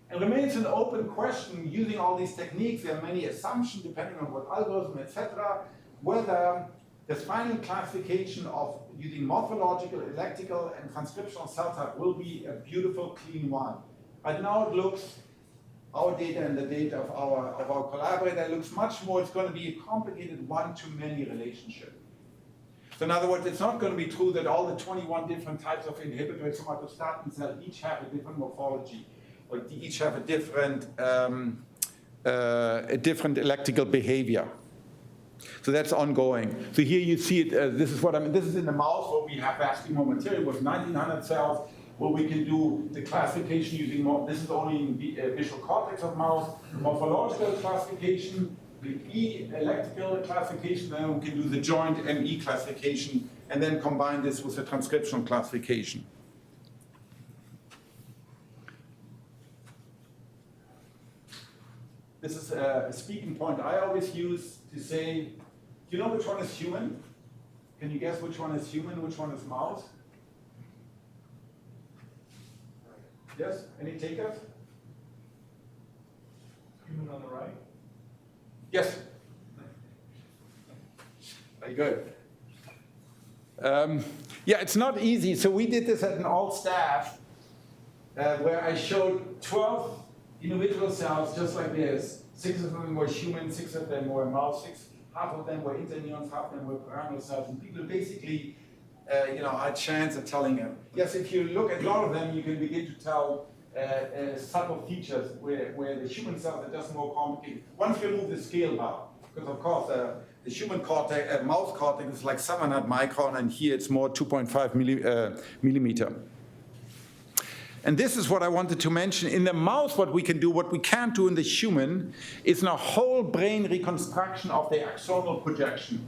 And remains an open question using all these techniques. There are many assumptions depending on what algorithm, etc., whether the final classification of using morphological, electrical, and transcriptional cell type will be a beautiful, clean one. Right now it looks, our data and the data of our collaborator looks much more, it's going to be a complicated one-to-many relationship. So in other words, it's not going to be true that all the 21 different types of inhibitors somatostatin cells each have a different morphology, or each have a different electrical behavior. So that's ongoing. So here you see it, this is what I mean, this is in the mouse where we have vastly more material with 1900 cells, where we can do the classification using more, this is only in visual cortex of mouse, morphological classification, the electrical classification, then we can do the joint ME classification, and then combine this with the transcriptional classification. This is a speaking point I always use to say, do you know which one is human? Can you guess which one is human, which one is mouse? Yes? Any takers? Human on the right? Yes. Very good. Yeah, it's not easy. So we did this at an all staff where I showed 12 individual cells just like this. 6 of them were human, 6 of them were mouse, half of them were interneurons, half of them were pyramidal cells. And people basically, had chance at telling them. Yes, if you look at a lot of them, you can begin to tell subtle features where the human cells are just more complicated. Once you remove the scale bar, because of course the human cortex, mouse cortex is like 700 micron, and here it's more 2.5 millimeter. And this is what I wanted to mention. In the mouse, what we can do, what we can't do in the human, is now whole brain reconstruction of the axonal projection.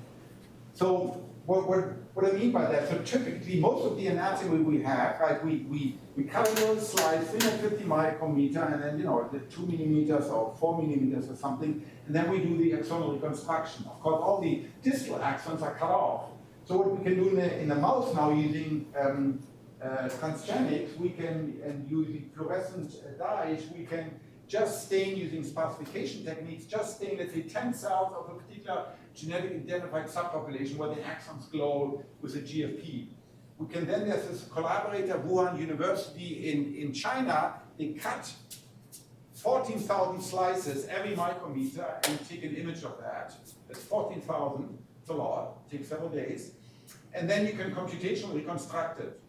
So what I mean by that, so typically most of the anatomy we have, right, we cut a little slice, 350 micrometer, and then, the 2 millimeters or 4 millimeters or something, and then we do the axonal reconstruction. Of course, all the distal axons are cut off. So what we can do in the mouse now using transgenics, we can, and using fluorescent dyes, we can just stain using sparsification techniques, just stain, let's say, 10 cells of a particular genetically identified subpopulation where the axons glow with a GFP. We can then, there's this collaborator, Wuhan University in China, they cut 14,000 slices every micrometer and take an image of that. That's 14,000, it's a lot, it takes several days. And then you can computationally reconstruct it.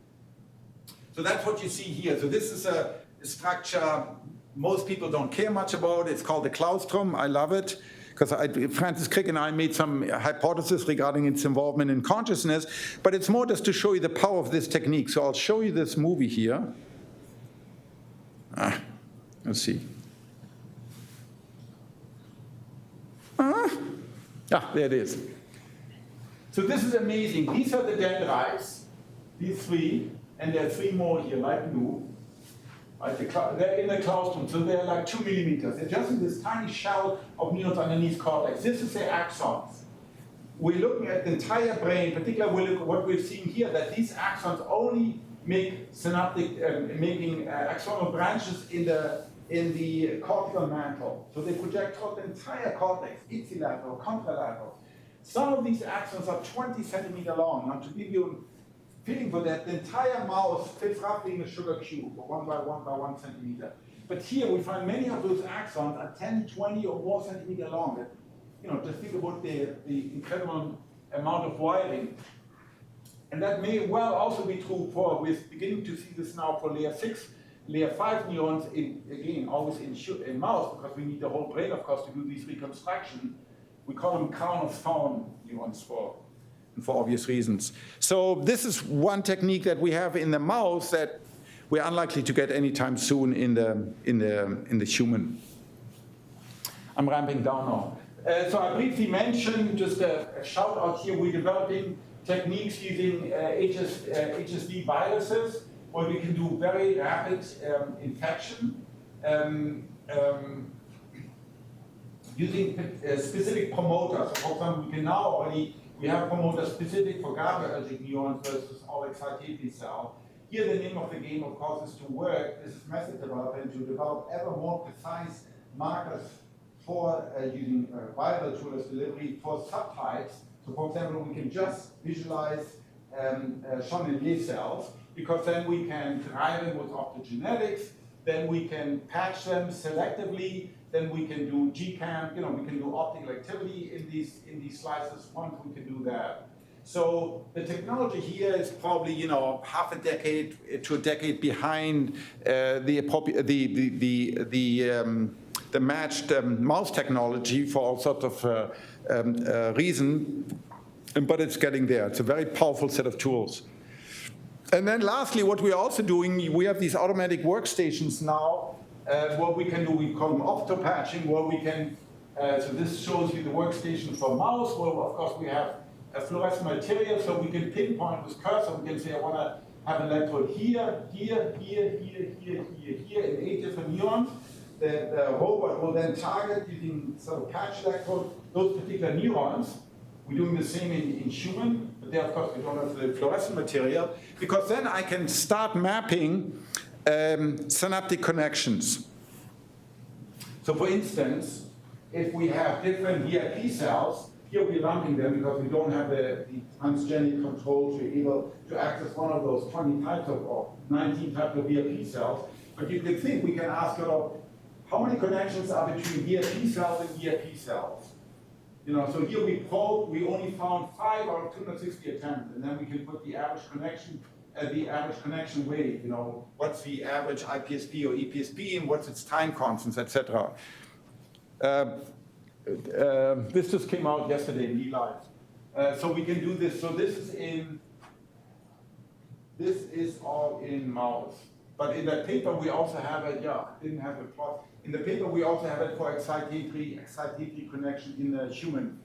So that's what you see here. So this is a structure most people don't care much about. It's called the claustrum. I love it because Francis Crick and I made some hypotheses regarding its involvement in consciousness, but it's more just to show you the power of this technique. So I'll show you this movie here. Let's see. There it is. So this is amazing. These are the dendrites, these 3. And there are 3 more here, light blue. They're in the claustrum, so they're like 2 millimeters. They're just in this tiny shell of neurons underneath cortex. This is their axons. We're looking at the entire brain, particularly what we're seeing here, that these axons only make synaptic, making axonal branches in the cortical mantle. So they project throughout the entire cortex, ipsilateral, contralateral. Some of these axons are 20 centimeters long. Now, to give you feeling for that, the entire mouse fits roughly in a sugar cube, or 1 by 1 by 1 centimeter. But here we find many of those axons are 10, 20 or more centimeter long. Just think about the incredible amount of wiring. And that may well also be true for, we're beginning to see this now for layer 6, layer 5 neurons, again, always in mouse, because we need the whole brain, of course, to do these reconstruction. We call them crown of thorn neurons for obvious reasons. So this is one technique that we have in the mouse that we're unlikely to get anytime soon in the human. I'm ramping down now. So I briefly mentioned, just a shout out here, we're developing techniques using HSV viruses where we can do very rapid infection using specific promoters. So for example, we have promoters specific for GABAergic neurons versus all excitatory cell. Here the name of the game, of course, is to work, this is method development, to develop ever more precise markers for using viral tool as delivery for subtypes. So for example, we can just visualize Chandelier cells, because then we can drive them with optogenetics, then we can patch them selectively, then we can do GCAM, we can do optical activity in these slices once we can do that. So the technology here is probably half a decade to a decade behind the matched mouse technology for all sorts of reasons, but it's getting there. It's a very powerful set of tools. And then lastly, what we're also doing, we have these automatic workstations now, what we can do, we call them optopatching, where we can, so this shows you the workstation for mouse, where of course we have a fluorescent material, so we can pinpoint with cursor, we can say I want to have an electrode here, here, here, here, here, here, here, in 8 different neurons. The robot will then target using sort of patch electrode those particular neurons. We're doing the same in human, but there of course we don't have the fluorescent material, because then I can start mapping synaptic connections. So for instance, if we have different VIP cells, here we're lumping them because we don't have the transgenic control to be able to access one of those 20 types of, or 19 types of VIP cells. But you can think, we can ask how many connections are between VIP cells and VIP cells? So here we probed, we only found 5 out of 260 attempts, and then we can put the average connection weight, what's the average IPSP or EPSP, and what's its time constants, etc. This just came out yesterday in eLife. So we can do this. So this is all in mouse. But in that paper we also have it, didn't have the plot. In the paper we also have it for excitatory connection in the human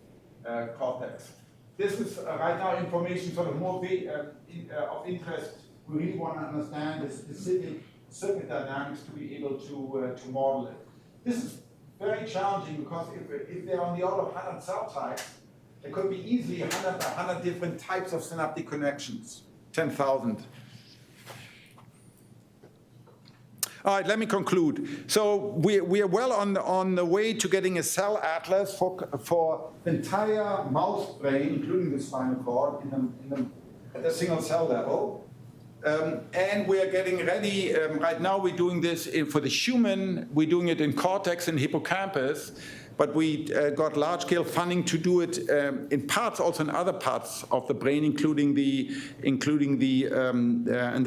cortex. This is right now information sort of more of interest. We really want to understand the specific circuit dynamics to be able to model it. This is very challenging because if they're on the order of 100 cell types, there could be easily 100 different types of synaptic connections, 10,000. All right, let me conclude. So we are well on the way to getting a cell atlas for the entire mouse brain, including the spinal cord, at the single cell level. And we are getting ready. Right now we're doing this for the human. We're doing it in cortex and hippocampus. But we got large-scale funding to do it in parts, also in other parts of the brain, including the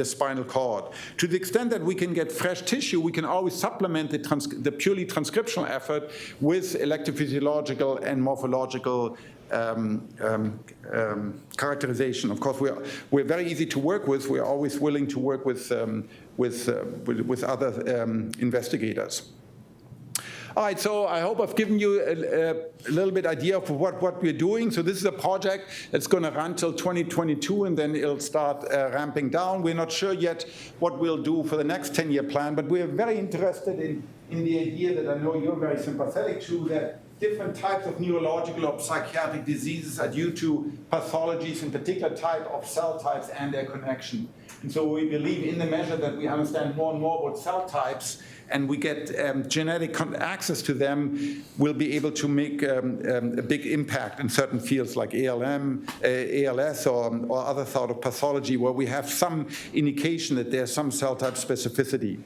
spinal cord. To the extent that we can get fresh tissue, we can always supplement the purely transcriptional effort with electrophysiological and morphological characterization. Of course, we're very easy to work with. We're always willing to work with other investigators. All right, so I hope I've given you a little bit idea of what we're doing. So this is a project that's going to run till 2022, and then it'll start ramping down. We're not sure yet what we'll do for the next 10-year plan, but we're very interested in the idea that I know you're very sympathetic to, that different types of neurological or psychiatric diseases are due to pathologies in particular type of cell types and their connection. And so we believe in the measure that we understand more and more about cell types and we get genetic access to them, we'll be able to make a big impact in certain fields like ALM, ALS, or other sort of pathology where we have some indication that there's some cell type specificity.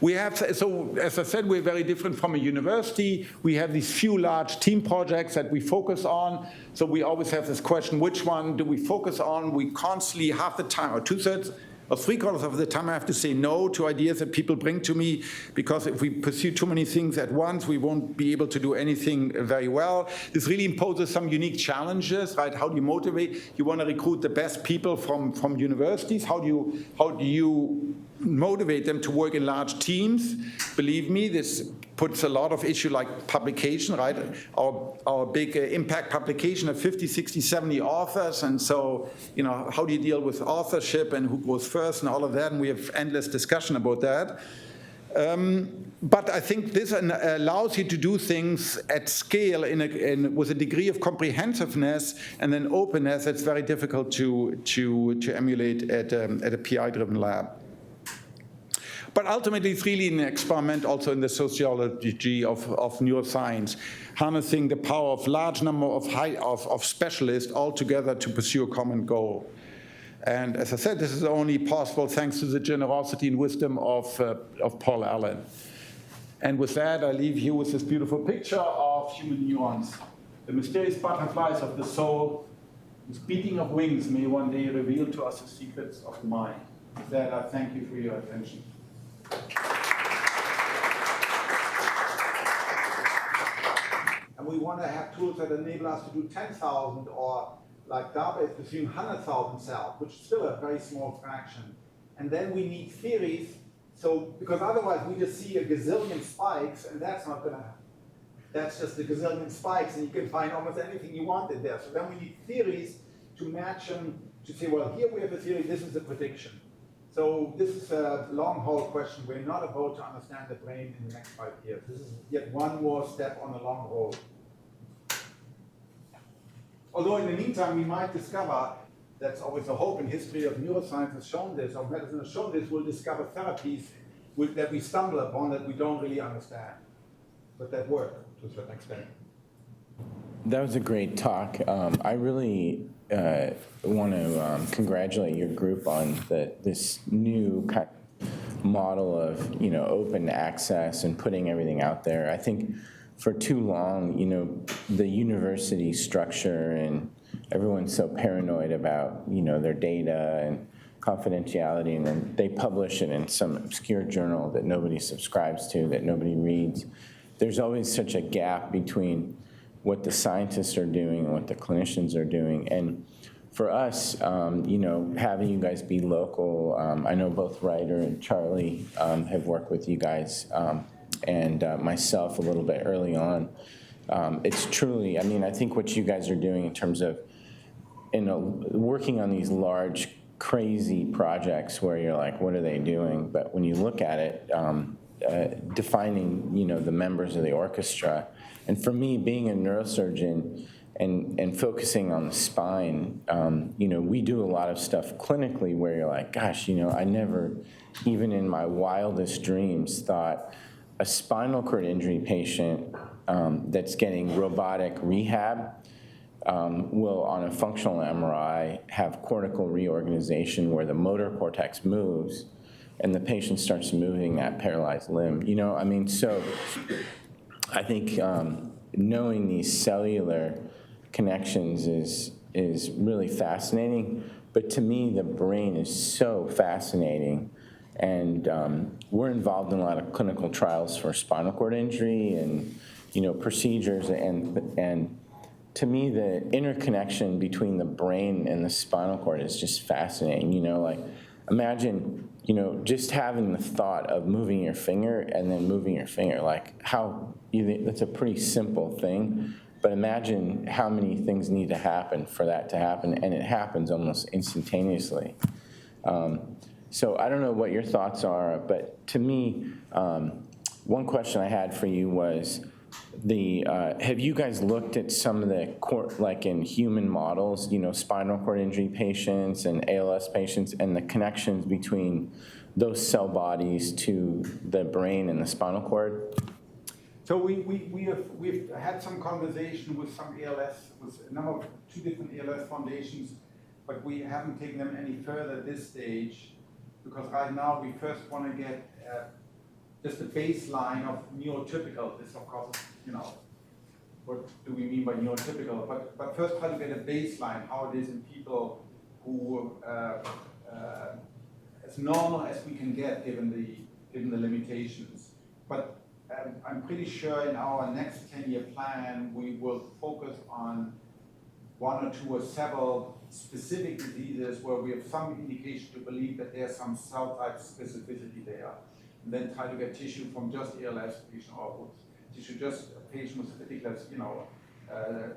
We have, so as I said, we're very different from a university. We have these few large team projects that we focus on. So we always have this question, which one do we focus on? We constantly, half the time, or two-thirds, or 3/4 of the time I have to say no to ideas that people bring to me, because if we pursue too many things at once, we won't be able to do anything very well. This really imposes some unique challenges, right? How do you motivate? You want to recruit the best people from universities. How do you motivate them to work in large teams? Believe me, this puts a lot of issue like publication, right? Our big impact publication of 50, 60, 70 authors. And so, how do you deal with authorship and who goes first and all of that? And we have endless discussion about that. But I think this allows you to do things at scale with a degree of comprehensiveness and then openness that's very difficult to emulate at a PI-driven lab. But ultimately, it's really an experiment also in the sociology of neuroscience, harnessing the power of large number of specialists all together to pursue a common goal. And as I said, this is only possible thanks to the generosity and wisdom of Paul Allen. And with that, I leave you with this beautiful picture of human neurons. The mysterious butterflies of the soul, whose beating of wings may one day reveal to us the secrets of the mind. With that, I thank you for your attention. And we want to have tools that enable us to do 10,000 or like DARPA is pursuing 100,000 cells, which is still a very small fraction. And then we need theories, because otherwise we just see a gazillion spikes, and that's not going to happen. That's just a gazillion spikes, and you can find almost anything you want in there. So then we need theories to match them, to say, well, here we have a theory, this is a prediction. So this is a long-haul question. We're not about to understand the brain in the next 5 years. This is yet one more step on the long road. Although in the meantime, we might discover, that's always a hope in history of neuroscience has shown this, or medicine has shown this, we'll discover therapies that we stumble upon that we don't really understand, but that work to a certain extent. That was a great talk. I really want to congratulate your group on this new model of open access and putting everything out there. I think for too long, the university structure and everyone's so paranoid about their data and confidentiality, and then they publish it in some obscure journal that nobody subscribes to, that nobody reads. There's always such a gap between what the scientists are doing and what the clinicians are doing. And for us, having you guys be local, I know both Ryder and Charlie have worked with you guys, and myself a little bit early on. It's truly, I think what you guys are doing in terms of working on these large, crazy projects where you're like, what are they doing? But when you look at it, defining, the members of the orchestra. And for me, being a neurosurgeon and focusing on the spine, we do a lot of stuff clinically where you're like, gosh, I never, even in my wildest dreams, thought a spinal cord injury patient that's getting robotic rehab will, on a functional MRI, have cortical reorganization where the motor cortex moves and the patient starts moving that paralyzed limb. So I think knowing these cellular connections is really fascinating. But to me, the brain is so fascinating. And we're involved in a lot of clinical trials for spinal cord injury and procedures. And to me, the interconnection between the brain and the spinal cord is just fascinating. Imagine just having the thought of moving your finger and then moving your finger, that's a pretty simple thing, but imagine how many things need to happen for that to happen, and it happens almost instantaneously. So I don't know what your thoughts are, but to me, one question I had for you was, have you guys looked at some of the in human models, spinal cord injury patients and ALS patients, and the connections between those cell bodies to the brain and the spinal cord? So we've had some conversation with some ALS, with a number of 2 different ALS foundations, but we haven't taken them any further at this stage, because right now we first want to get just a baseline of neurotypical. This, of course, what do we mean by neurotypical? But first try to get a baseline, how it is in people who as normal as we can get given the limitations. But I'm pretty sure in our next 10-year plan, we will focus on one or two or several specific diseases where we have some indication to believe that there's some cell type specificity there. And then try to get tissue from just ALS patient or tissue just a patient with a particular,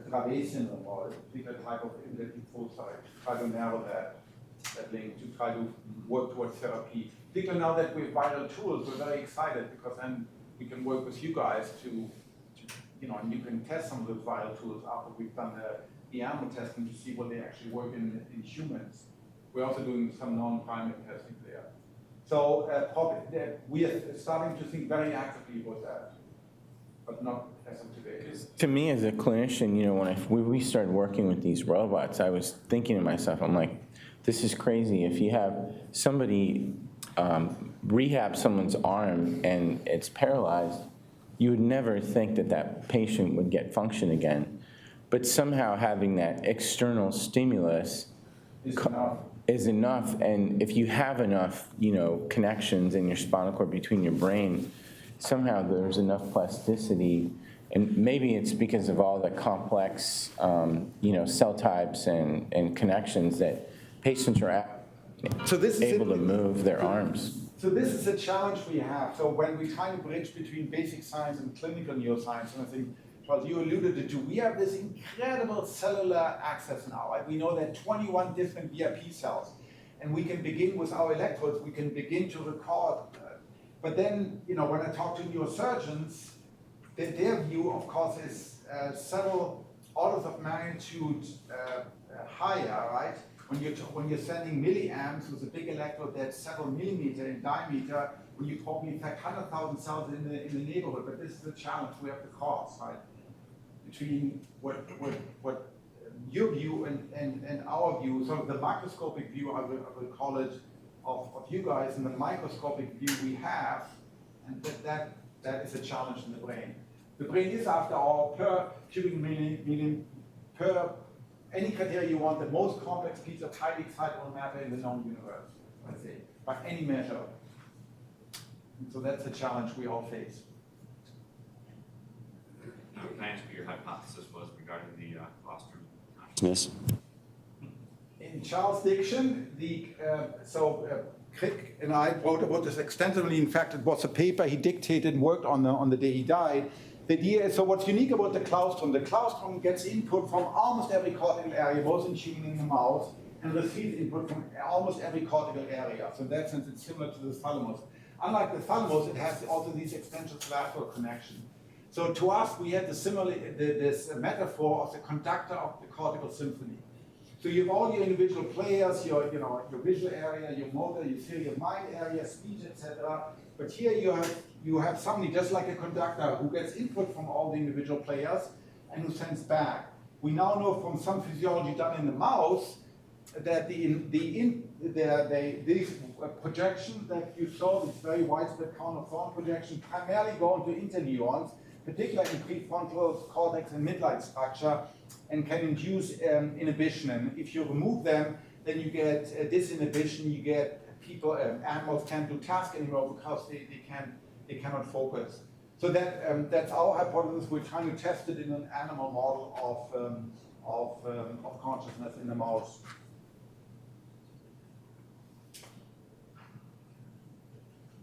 Dravet syndrome or a particular type of epileptic foci, try to narrow that link to try to work towards therapy. Particularly now that we have viral tools, we're very excited because then we can work with you guys to and you can test some of those viral tools after we've done the animal testing to see what they actually work in humans. We're also doing some non-primate testing there. So we are starting to think very actively about that, but not as of today. To me, as a clinician, when we started working with these robots, I was thinking to myself, I'm like, this is crazy. If you have somebody rehab someone's arm and it's paralyzed, you would never think that that patient would get function again. But somehow having that external stimulus is enough. And if you have enough, connections in your spinal cord between your brain, somehow there's enough plasticity. And maybe it's because of all the complex, cell types and connections that patients are able to move their arms. So this is a challenge we have. So when we try to bridge between basic science and clinical neuroscience, and I think, Charles, you alluded to, we have this incredible cellular access now. Right? We know that 21 different VIP cells, and we can begin with our electrodes, we can begin to record. But then, when I talk to neurosurgeons, their view, of course, is several orders of magnitude higher, right? When you're sending milliamps with a big electrode that's several millimeter in diameter, when you probably affect 100,000 cells in the neighborhood. But this is the challenge we have to cross, right? Between what your view and our view. So the microscopic view, I will call it, of you guys, and the microscopic view we have, and that is a challenge in the brain. The brain is, after all, per cubic million, per any criteria you want, the most complex piece of highly excitable matter in the known universe, let's say, by any measure. And so that's a challenge we all face. Can I ask what your hypothesis was regarding the fostering consciousness? Yes. In Charles' diction, Crick and I wrote about this extensively. In fact, it was a paper he dictated and worked on the day he died. The idea is, so what's unique about the claustrum gets input from almost every cortical area, both in human and in the mouse, and receives input from almost every cortical area. So in that sense, it's similar to the thalamus. Unlike the thalamus, it has also these extensions of lateral connection. So to us, we had this metaphor of the conductor of the cortical symphony. So you have all your individual players, your visual area, your motor, your theory of mind area, speech, etc. But here you have somebody just like a conductor who gets input from all the individual players and who sends back. We now know from some physiology done in the mouse that these projections that you saw, this very widespread count-of-thorn projection, primarily go into interneurons, particularly in prefrontal cortex and midline structure, and can induce inhibition. And if you remove them, then you get disinhibition. You get animals can't do tasks anymore because they cannot focus. So that's our hypothesis. We're trying to test it in an animal model of consciousness in the mouse.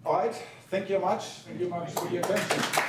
All right. Thank you much. Thank you much for your attention.